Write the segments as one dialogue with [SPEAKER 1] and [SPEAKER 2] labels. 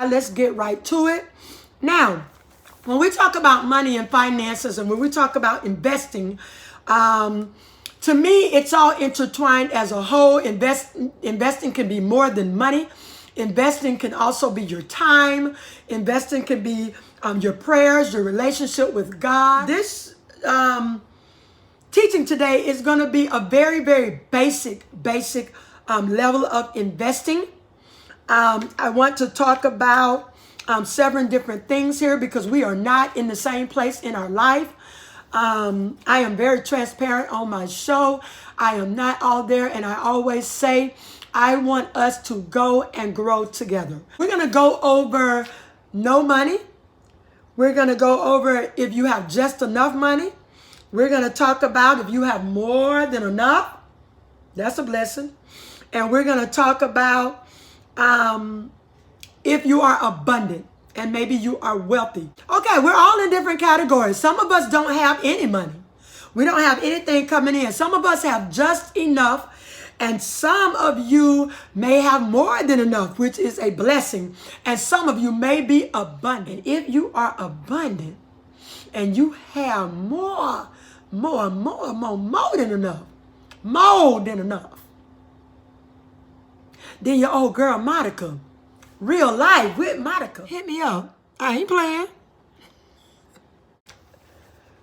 [SPEAKER 1] Let's get right to it. Now, when we talk about money and finances and when we talk about investing, to me, it's all intertwined as a whole. Investing can be more than money. Investing can also be your time. Investing can be your prayers, your relationship with God. This teaching today is going to be a very, very basic level of investing. I want to talk about several different things here because we are not in the same place in our life. I am very transparent on my show. I am not all there, and I always say I want us to go and grow together. We're going to go over no money. We're going to go over if you have just enough money. We're going to talk about if you have more than enough. That's a blessing. And we're going to talk about if you are abundant and maybe you are wealthy. Okay, we're all in different categories. Some of us don't have any money. We don't have anything coming in. Some of us have just enough, and some of you may have more than enough, which is a blessing. And some of you may be abundant. If you are abundant and you have more than enough, then your old girl Monica, real life with Monica, hit me up. I ain't playing.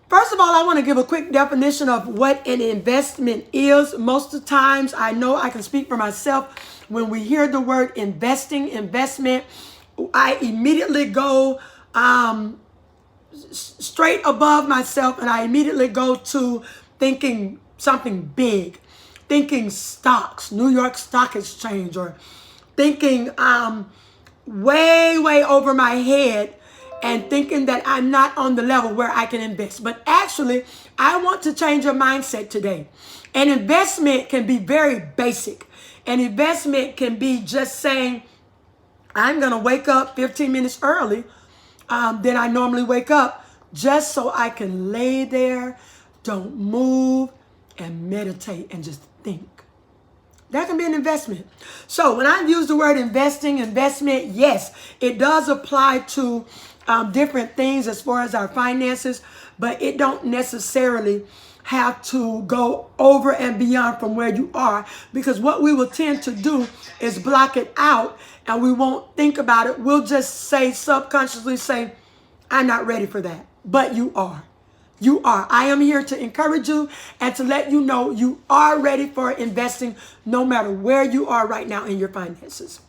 [SPEAKER 1] First of all, I want to give a quick definition of what an investment is. Most of the times, I know I can speak for myself. When we hear the word investment, I immediately go straight above myself, and I immediately go to thinking something big, thinking stocks, New York Stock Exchange, or thinking way over my head and thinking that I'm not on the level where I can invest. But actually, I want to change your mindset today. An investment can be very basic. An investment can be just saying, I'm going to wake up 15 minutes early than I normally wake up just so I can lay there, don't move, and meditate and just think. That can be an investment. So when I use the word investment, yes, it does apply to different things as far as our finances, but it don't necessarily have to go over and beyond from where you are, because what we will tend to do is block it out and we won't think about it. We'll just say, subconsciously say, I'm not ready for that. But you are. You are. I am here to encourage you and to let you know you are ready for investing no matter where you are right now in your finances.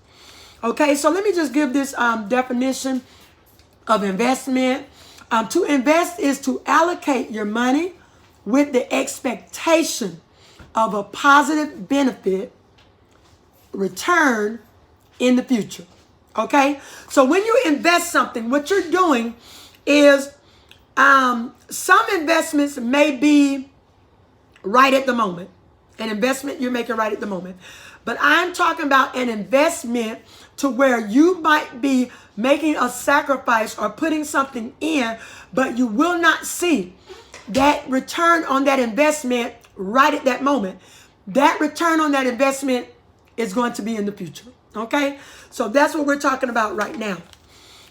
[SPEAKER 1] Okay, so let me just give this definition of investment. To invest is to allocate your money with the expectation of a positive benefit return in the future. Okay, so when you invest something, what you're doing is some investments may be right at the moment. An investment you're making right at the moment. But I'm talking about an investment to where you might be making a sacrifice or putting something in, but you will not see that return on that investment right at that moment. That return on that investment is going to be in the future. Okay? So that's what we're talking about right now.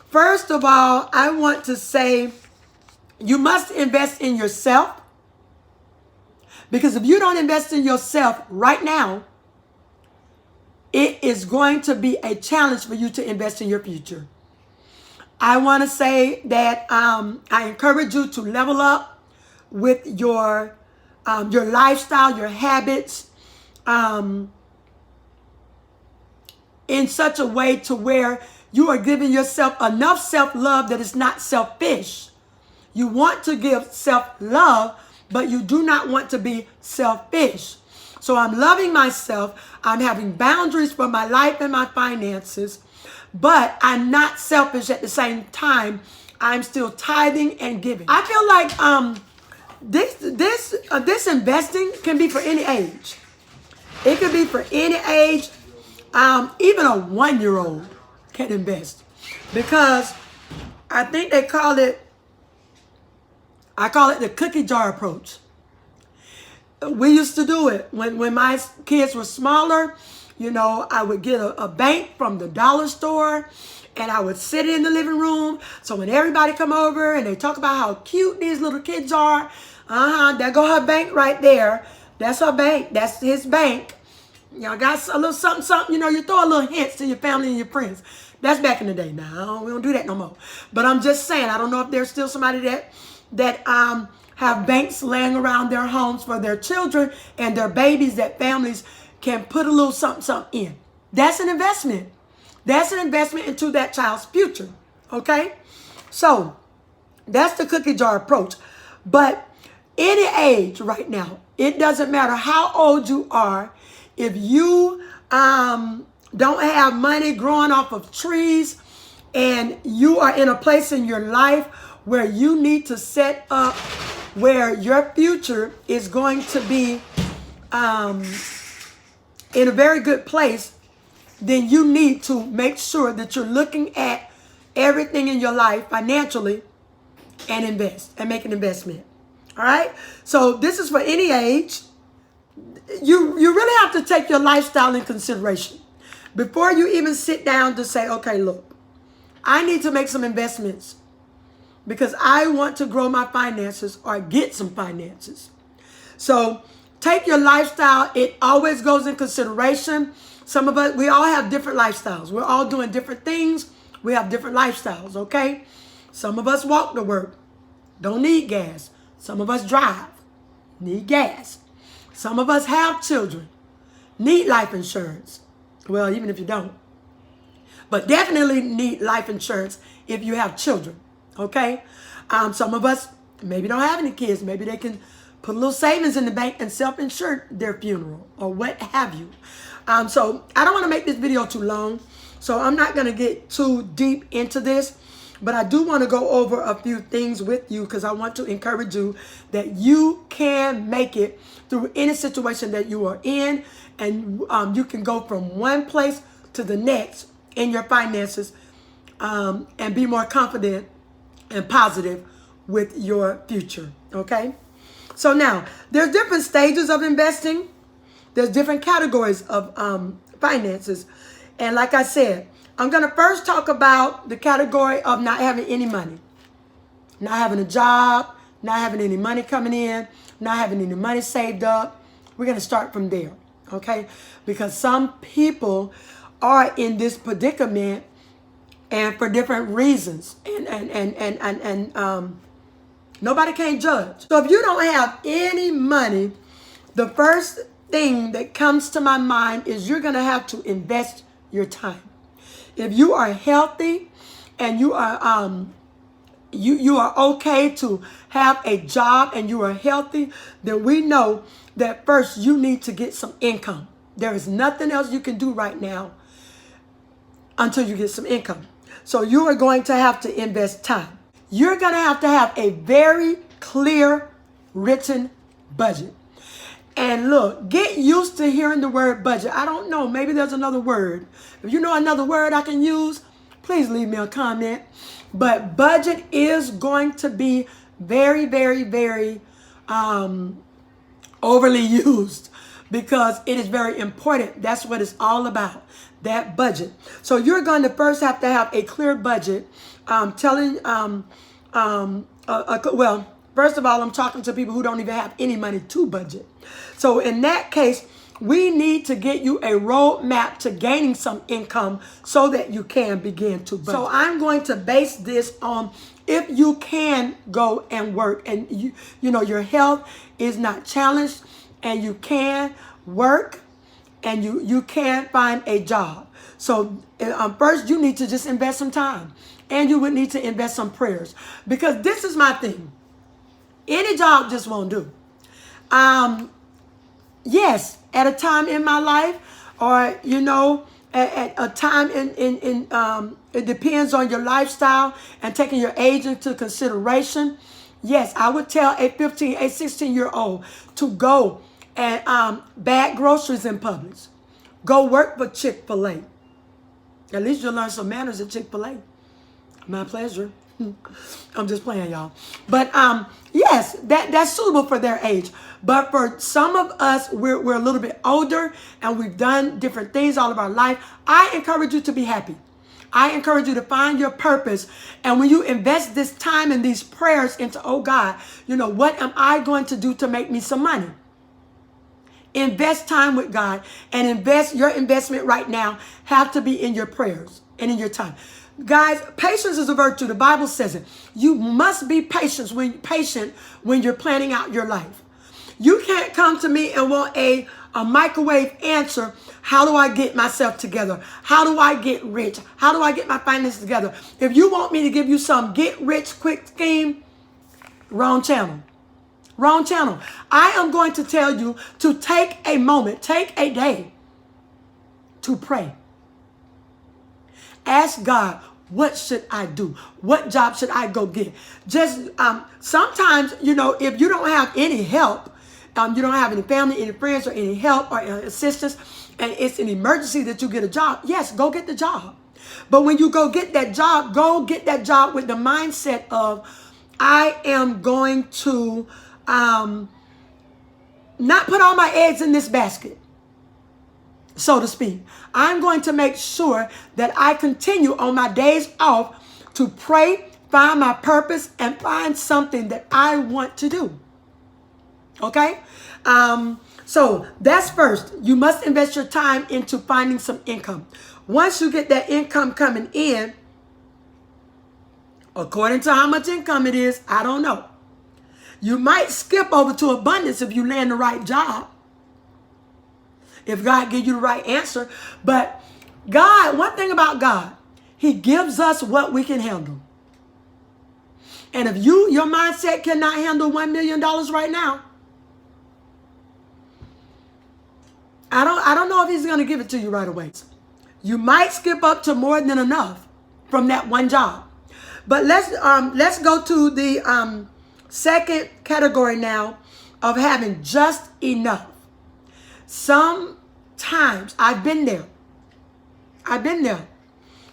[SPEAKER 1] First of all, I want to say you must invest in yourself, because if you don't invest in yourself right now, it is going to be a challenge for you to invest in your future. I want to say that I encourage you to level up with your lifestyle, your habits, in such a way to where you are giving yourself enough self-love that it's not selfish. You want to give self-love, but you do not want to be selfish. So I'm loving myself. I'm having boundaries for my life and my finances, but I'm not selfish at the same time. I'm still tithing and giving. I feel like this investing can be for any age. It could be for any age. Even a 1-year-old can invest, because I think I call it the cookie jar approach. We used to do it when my kids were smaller. You know, I would get a bank from the dollar store, and I would sit in the living room. So when everybody come over and they talk about how cute these little kids are, there go her bank right there. That's her bank. That's his bank. Y'all got a little something, something. You know, you throw a little hints to your family and your friends. That's back in the day. Now we don't do that no more. But I'm just saying, I don't know if there's still somebody that have banks laying around their homes for their children and their babies that families can put a little something, something in. That's an investment. That's an investment into that child's future. Okay? So that's the cookie jar approach. But any age right now, it doesn't matter how old you are, if you don't have money growing off of trees and you are in a place in your life where you need to set up where your future is going to be in a very good place, then you need to make sure that you're looking at everything in your life financially and invest and make an investment. All right? So this is for any age. You really have to take your lifestyle in consideration before you even sit down to say, okay, look, I need to make some investments because I want to grow my finances or get some finances. So take your lifestyle. It always goes in consideration. Some of us, we all have different lifestyles. We're all doing different things. We have different lifestyles, okay? Some of us walk to work, don't need gas. Some of us drive, need gas. Some of us have children, need life insurance. Well, even if you don't. But definitely need life insurance if you have children, okay? Some of us maybe don't have any kids. Maybe they can put a little savings in the bank and self-insure their funeral or what have you. So I don't want to make this video too long. So I'm not going to get too deep into this. But I do want to go over a few things with you because I want to encourage you that you can make it through any situation that you are in. And you can go from one place to the next in your finances and be more confident and positive with your future. Okay? So now, there's different stages of investing. There's different categories of finances. And like I said, I'm going to first talk about the category of not having any money. Not having a job, not having any money coming in, not having any money saved up. We're going to start from there, okay? Because some people are in this predicament and for different reasons. And nobody can judge. So if you don't have any money, the first thing that comes to my mind is you're going to have to invest your time. If you are healthy and you are you are okay to have a job and you are healthy, then we know that first you need to get some income. There is nothing else you can do right now until you get some income. So you are going to have to invest time. You're going to have a very clear written budget. And look, get used to hearing the word budget. I don't know, maybe there's another word. If you know another word I can use, please leave me a comment. But budget is going to be very, very, very overly used because it is very important. That's what it's all about, that budget. So you're going to first have to have a clear budget. First of all, I'm talking to people who don't even have any money to budget. So in that case, we need to get you a roadmap to gaining some income so that you can begin to budget. So I'm going to base this on if you can go and work and you know your health is not challenged and you can work and you can find a job. So first you need to just invest some time and you would need to invest some prayers because this is my thing. Any job just won't do. Yes, at a time in my life, or you know, at a time it depends on your lifestyle and taking your age into consideration. Yes, I would tell a 16-year-old to go and bag groceries in Publix. Go work for Chick-fil-A. At least you'll learn some manners at Chick-fil-A. My pleasure. I'm just playing, y'all. But yes, that's suitable for their age. But for some of us, we're a little bit older and we've done different things all of our life. I encourage you to be happy. I encourage you to find your purpose. And when you invest this time and these prayers into, oh God, what am I going to do to make me some money? Invest time with God, and your investment right now have to be in your prayers and in your time. Guys, patience is a virtue. The Bible says it. You must be patient when you're planning out your life. You can't come to me and want a microwave answer. How do I get myself together? How do I get rich? How do I get my finances together? If you want me to give you some get rich quick scheme, wrong channel. Wrong channel. I am going to tell you to take a moment, take a day to pray. Ask God, what should I do? What job should I go get? Just sometimes, if you don't have any help, you don't have any family, any friends, or any help or assistance, and it's an emergency that you get a job, yes, go get the job. But when you go get that job with the mindset of, I am going to not put all my eggs in this basket, so to speak. I'm going to make sure that I continue on my days off to pray, find my purpose, and find something that I want to do. Okay? So that's first. You must invest your time into finding some income. Once you get that income coming in, according to how much income it is, I don't know. You might skip over to abundance if you land the right job. If God gives you the right answer. But God, one thing about God, He gives us what we can handle. And if your mindset cannot handle $1 million right now, I don't know if He's going to give it to you right away. You might skip up to more than enough from that one job. But let's go to the second category now of having just enough. Sometimes I've been there.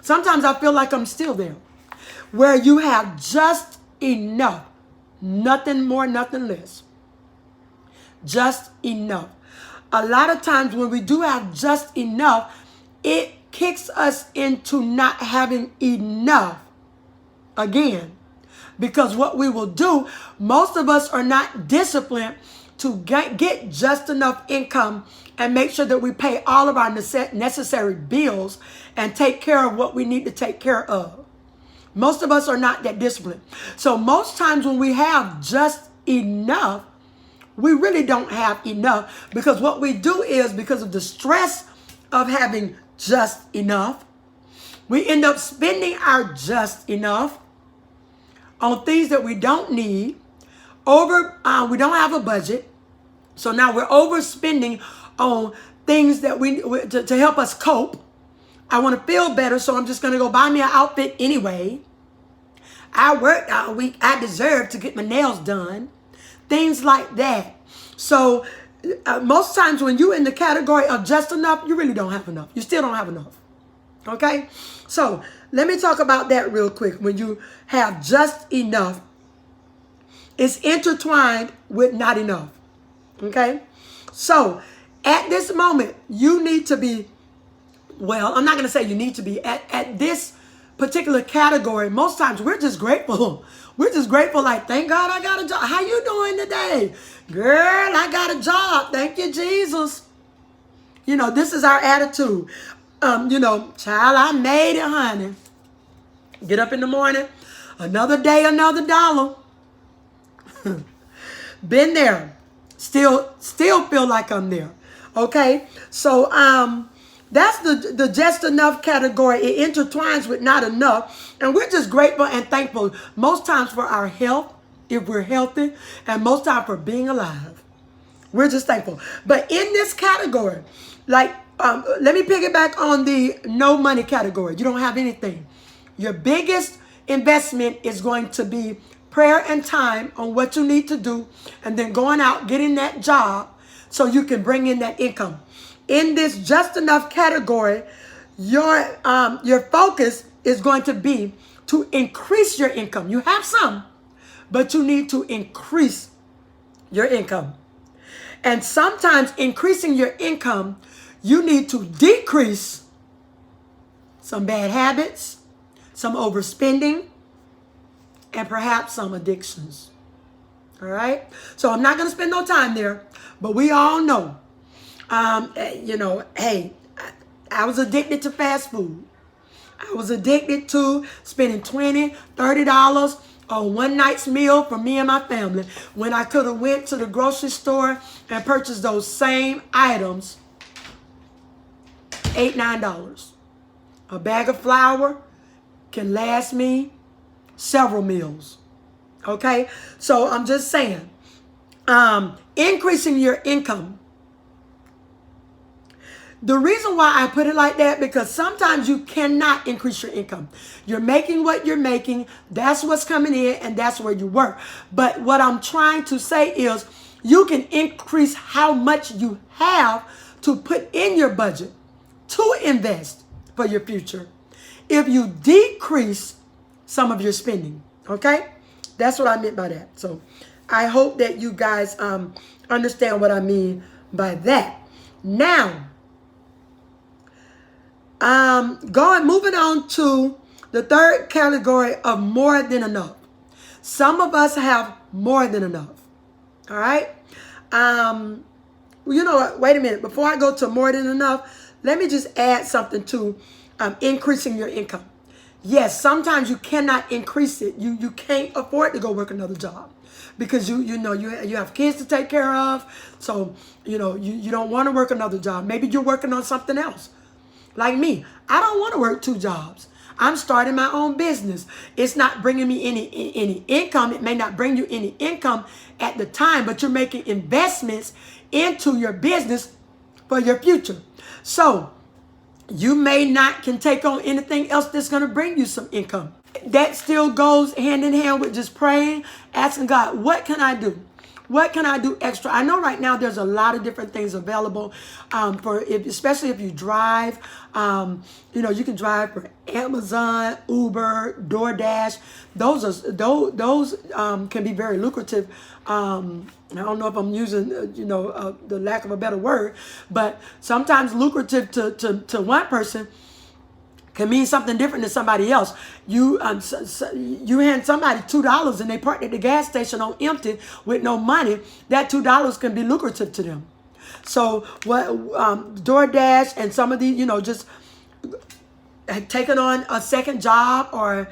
[SPEAKER 1] Sometimes I feel like I'm still there, where you have just enough, nothing more, nothing less. Just enough. A lot of times when we do have just enough, it kicks us into not having enough again. Because what we will do, most of us are not disciplined to get just enough income and make sure that we pay all of our necessary bills and take care of what we need to take care of. Most of us are not that disciplined. So most times when we have just enough, we really don't have enough, because what we do is, because of the stress of having just enough, we end up spending our just enough on things that we don't need. We don't have a budget, so now we're overspending on things that to help us cope. I want to feel better, so I'm just going to go buy me an outfit anyway. I worked all week. I deserve to get my nails done. Things like that. So most times when you're in the category of just enough, you really don't have enough. You still don't have enough. Okay? So let me talk about that real quick. When you have just enough, it's intertwined with not enough. Okay? So at this moment, you need to be, well, I'm not going to say you need to be, at this particular category, most times we're just grateful. We're just grateful, like, thank God I got a job. How you doing today? Girl, I got a job. Thank you, Jesus. This is our attitude. Child, I made it, honey. Get up in the morning. Another day, another dollar. Been there. Still feel like I'm there. Okay? So, that's the just enough category. It intertwines with not enough. And we're just grateful and thankful most times for our health, if we're healthy, and most time for being alive. We're just thankful. But in this category, like, let me piggyback on the no money category. You don't have anything. Your biggest investment is going to be prayer and time on what you need to do, and then going out, getting that job so you can bring in that income. In this just enough category, your focus is going to be to increase your income. You have some, but you need to increase your income. And sometimes increasing your income, you need to decrease some bad habits, some overspending, and perhaps some addictions. All right? So I'm not going to spend no time there, but we all know, hey, I was addicted to fast food. I was addicted to spending $20, $30 on one night's meal for me and my family when I could have went to the grocery store and purchased those same items, $8, $9. A bag of flour can last me several meals. Okay? So I'm just saying, increasing your income. The reason why I put it like that, because sometimes you cannot increase your income. You're making what you're making. That's what's coming in, and that's where you work. But what I'm trying to say is you can increase how much you have to put in your budget to invest for your future if you decrease some of your spending. Okay? That's what I meant by that. So I hope that you guys understand what I mean by that. Now, moving on to the third category of more than enough. Some of us have more than enough. All right. You know what? Wait a minute. Before I go to more than enough, let me just add something to increasing your income. Yes, sometimes you cannot increase it. You can't afford to go work another job because you have kids to take care of. So, you don't want to work another job. Maybe you're working on something else. Like me, I don't want to work 2 jobs. I'm starting my own business. It's not bringing me any income. It may not bring you any income at the time, but you're making investments into your business for your future. So you may not can take on anything else that's going to bring you some income. That still goes hand in hand with just praying, asking God, what can I do? What can I do extra? I know right now there's a lot of different things available especially if you drive. You can drive for Amazon, Uber, DoorDash. Those can be very lucrative. I don't know if I'm using the lack of a better word, but sometimes lucrative to one person can mean something different than somebody else. You hand somebody $2 and they parked at the gas station on empty with no money. That $2 can be lucrative to them. So what DoorDash and some of these, just taking on a second job or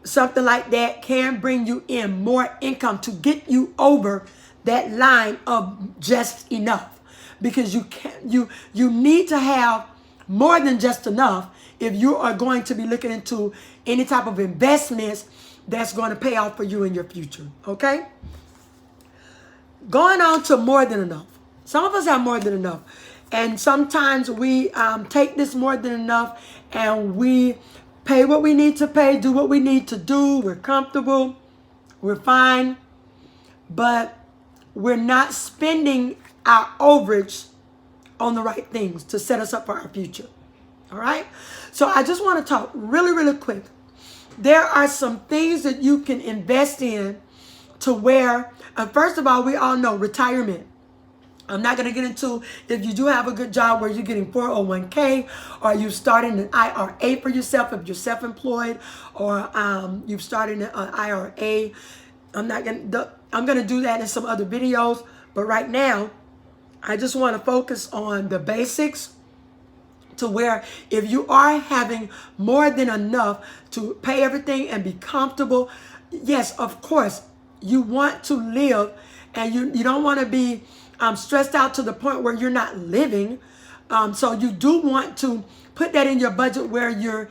[SPEAKER 1] something like that can bring you in more income to get you over that line of just enough, because you need to have more than just enough if you are going to be looking into any type of investments that's going to pay off for you in your future. Okay? Going on to more than enough. Some of us have more than enough. And sometimes we take this more than enough and we pay what we need to pay, do what we need to do. We're comfortable. We're fine. But we're not spending our overage on the right things to set us up for our future. All right? So I just want to talk really, really quick. There are some things that you can invest in to where, first of all, we all know retirement. I'm not going to get into if you do have a good job where you're getting 401k or you're starting an IRA for yourself if you're self-employed, or you've started an IRA. I'm going to do that in some other videos, but right now I just want to focus on the basics to where if you are having more than enough to pay everything and be comfortable, yes, of course, you want to live and you don't want to be stressed out to the point where you're not living. So you do want to put that in your budget where you're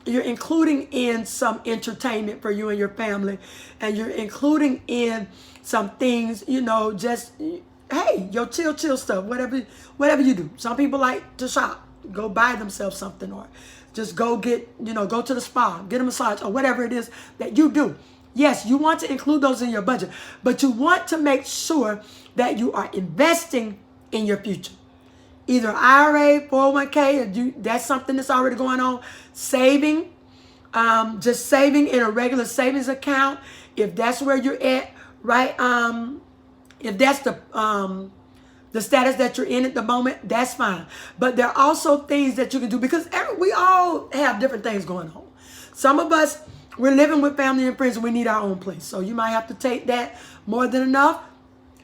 [SPEAKER 1] including in some entertainment for you and your family, and you're including in some things, just, hey, your chill stuff, whatever you do. Some people like to shop, go buy themselves something, or just go go to the spa, get a massage, or whatever it is that you do. Yes, you want to include those in your budget, but you want to make sure that you are investing in your future. either IRA, 401k, if that's something that's already going on, saving, just saving in a regular savings account, if that's where you're at, right? If that's the status that you're in at the moment, that's fine. But there are also things that you can do, because we all have different things going on. Some of us, we're living with family and friends and we need our own place. So you might have to take that more than enough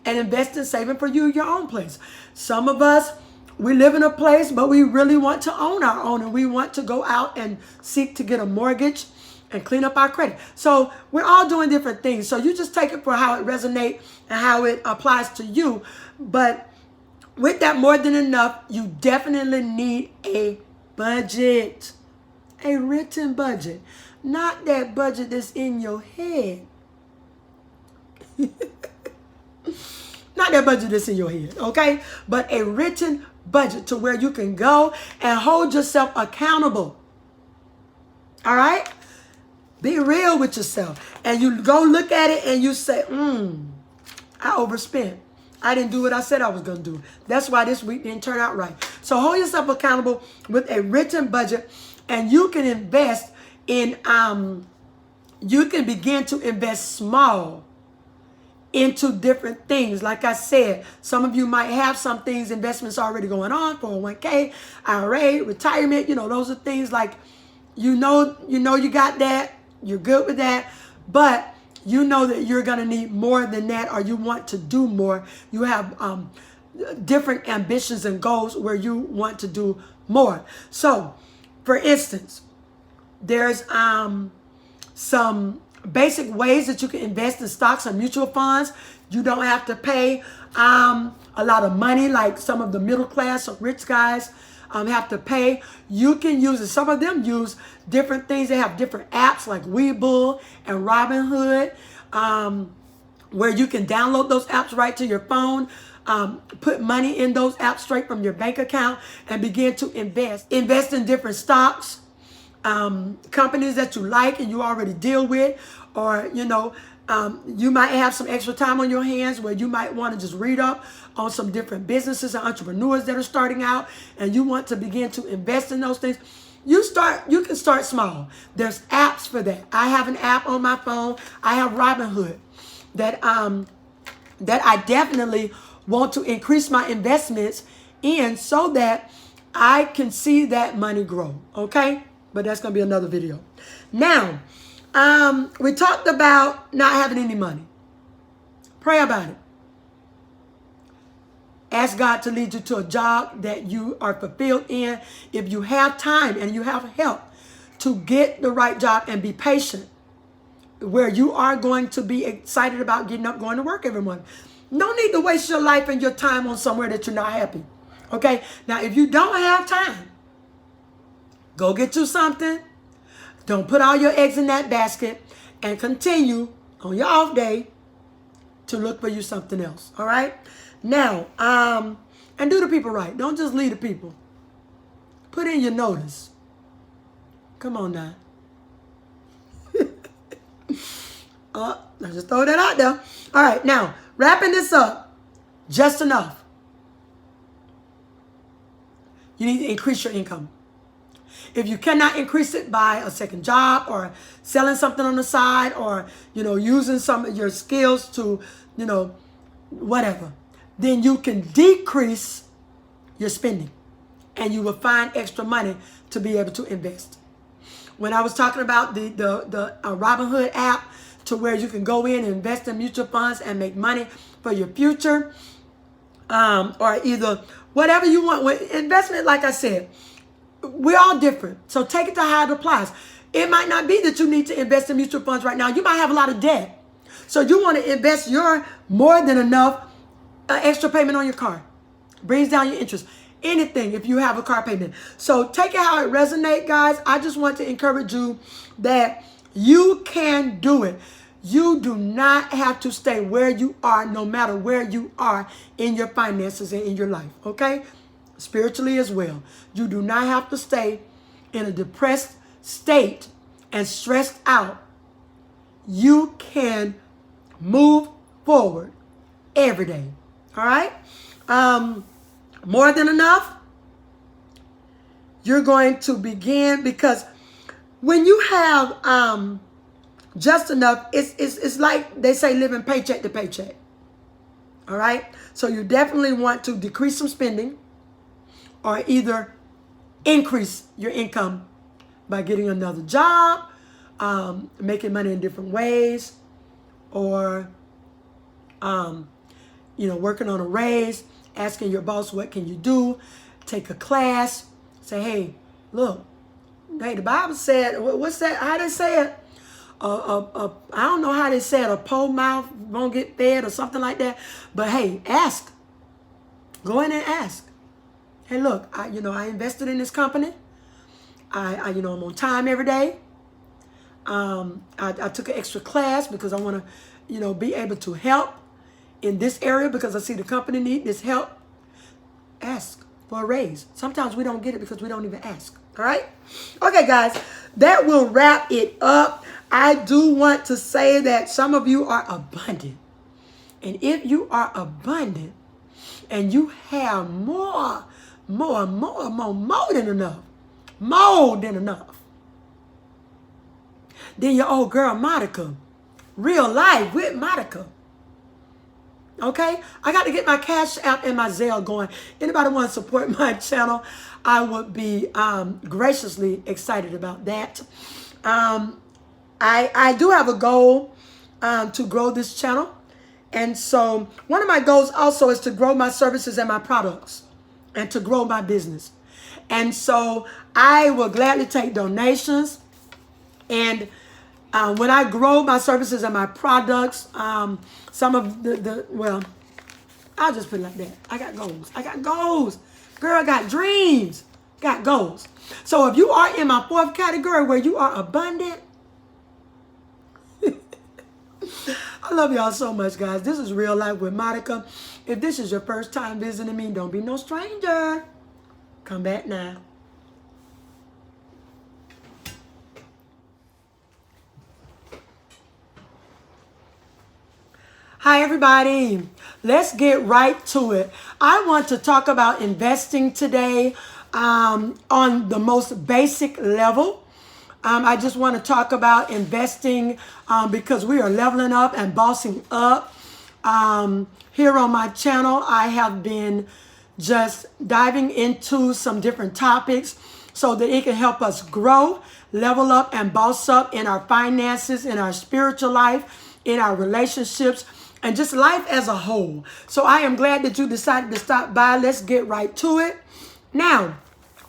[SPEAKER 1] and invest in saving for you your own place. Some of us, we live in a place, but we really want to own our own, and we want to go out and seek to get a mortgage and clean up our credit. So we're all doing different things. So you just take it for how it resonates and how it applies to you. But with that more than enough, you definitely need a budget, a written budget, not that budget that's in your head. Not that budget that's in your head, okay? But a written budget to where you can go and hold yourself accountable. All right? Be real with yourself. And you go look at it and you say, I overspent. I didn't do what I said I was going to do. That's why this week didn't turn out right. So hold yourself accountable with a written budget, and you can invest in, you can begin to invest small into different things. Like I said, some of you might have some things, investments already going on, 401k, IRA, retirement, those are things like, you got that, you're good with that, but you know that you're going to need more than that, or you want to do more. You have different ambitions and goals where you want to do more. So, for instance, there's some basic ways that you can invest in stocks and mutual funds. You don't have to pay a lot of money like some of the middle class or rich guys have to pay. You can use it. Some of them use different things. They have different apps like Webull and Robinhood, where you can download those apps right to your phone, put money in those apps straight from your bank account, and begin to invest. Invest in different stocks, companies that you like and you already deal with, or you might have some extra time on your hands where you might want to just read up on some different businesses and entrepreneurs that are starting out, and you want to begin to invest in those things. You can start small. There's apps for that. I have an app on my phone. I have Robinhood that I definitely want to increase my investments in so that I can see that money grow. Okay? But that's going to be another video. Now, we talked about not having any money. Pray about it. Ask God to lead you to a job that you are fulfilled in. If you have time and you have help to get the right job, and be patient, where you are going to be excited about getting up, going to work every morning. No need to waste your life and your time on somewhere that you're not happy. Okay? Now, if you don't have time, go get you something. Don't put all your eggs in that basket, and continue on your off day to look for you something else. All right? Now, and do the people right. Don't just leave the people. Put in your notice. Come on now. I just throw that out there. All right, now, wrapping this up, just enough. You need to increase your income. If you cannot increase it by a second job, or selling something on the side, or, using some of your skills to, whatever, then you can decrease your spending, and you will find extra money to be able to invest. When I was talking about the Robinhood app, to where you can go in and invest in mutual funds and make money for your future, or either whatever you want with investment, like I said, we're all different. So take it to how it applies. It might not be that you need to invest in mutual funds right now. You might have a lot of debt. So you want to invest your more than enough extra payment on your car. Brings down your interest. Anything if you have a car payment. So take it how it resonates, guys. I just want to encourage you that you can do it. You do not have to stay where you are, no matter where you are in your finances and in your life. Okay? Spiritually as well. You do not have to stay in a depressed state and stressed out. You can move forward every day. All right? More than enough. you're going to begin, because when you have just enough, it's like they say, living paycheck to paycheck. All right? So you definitely want to decrease some spending, or either increase your income by getting another job, making money in different ways, or working on a raise, asking your boss, what can you do? Take a class. Say, hey, look, hey, the Bible said, what's that? How they say it? I don't know how they said, a poor mouth won't get fed or something like that. But hey, ask. Go in and ask. Hey, look, I invested in this company. I'm on time every day. I took an extra class because I want to, be able to help in this area because I see the company need this help. Ask for a raise. Sometimes we don't get it because we don't even ask. All right? Okay, guys, that will wrap it up. I do want to say that some of you are abundant. And if you are abundant and you have more than enough, then your old girl Monica, real life with Monica. Okay? I got to get my Cash App and my Zelle going. Anybody want to support my channel? I would be graciously excited about that. I do have a goal to grow this channel. And so one of my goals also is to grow my services and my products and to grow my business. And so I will gladly take donations. And when I grow my services and my products, some of well, I'll just put it like that. I got goals. Girl, I got dreams. Got goals. So if you are in my fourth category where you are abundant, I love y'all so much, guys. This is Real Life with Monica. If this is your first time visiting me, don't be no stranger. Come back now. Hi, everybody. Let's get right to it. I want to talk about investing today on the most basic level. I just want to talk about investing because we are leveling up and bossing up. Here on my channel, I have been just diving into some different topics so that it can help us grow, level up, and boss up in our finances, in our spiritual life, in our relationships, and just life as a whole. So I am glad that you decided to stop by. Let's get right to it. Now,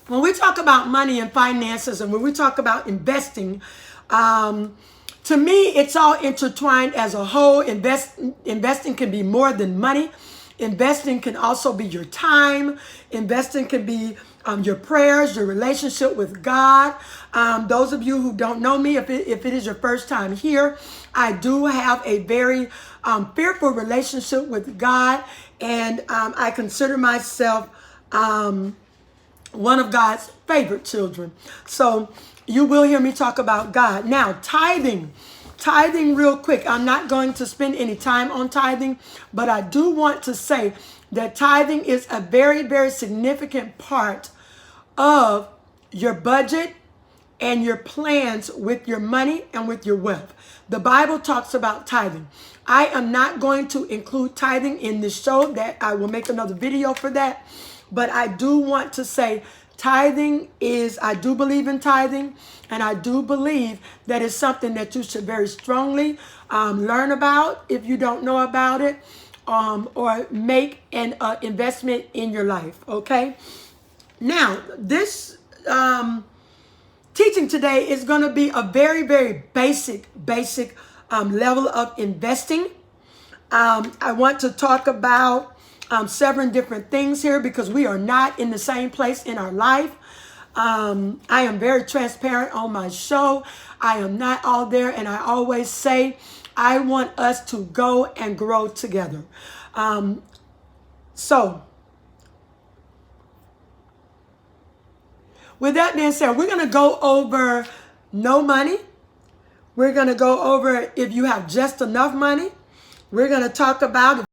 [SPEAKER 1] when we talk about money and finances and when we talk about investing, to me, it's all intertwined as a whole. Investing can be more than money. Investing can also be your time. Investing can be your prayers, your relationship with God. Those of you who don't know me, if it is your first time here, I do have a very fearful relationship with God, and I consider myself one of God's favorite children. So you will hear me talk about God. Now, tithing real quick. I'm not going to spend any time on tithing, but I do want to say that tithing is a very, very significant part of your budget and your plans with your money and with your wealth. The Bible talks about tithing. I am not going to include tithing in this show. That I will make another video for that. But I do want to say tithing is, I do believe in tithing, and I do believe that it's something that you should very strongly learn about if you don't know about it, or make an investment in your life, okay? Now, this teaching today is going to be a very, very basic level of investing. I want to talk about several different things here because we are not in the same place in our life. I am very transparent on my show. I am not all there, and I always say I want us to go and grow together. So with that being said, we're going to go over no money. We're going to go over if you have just enough money. We're going to talk about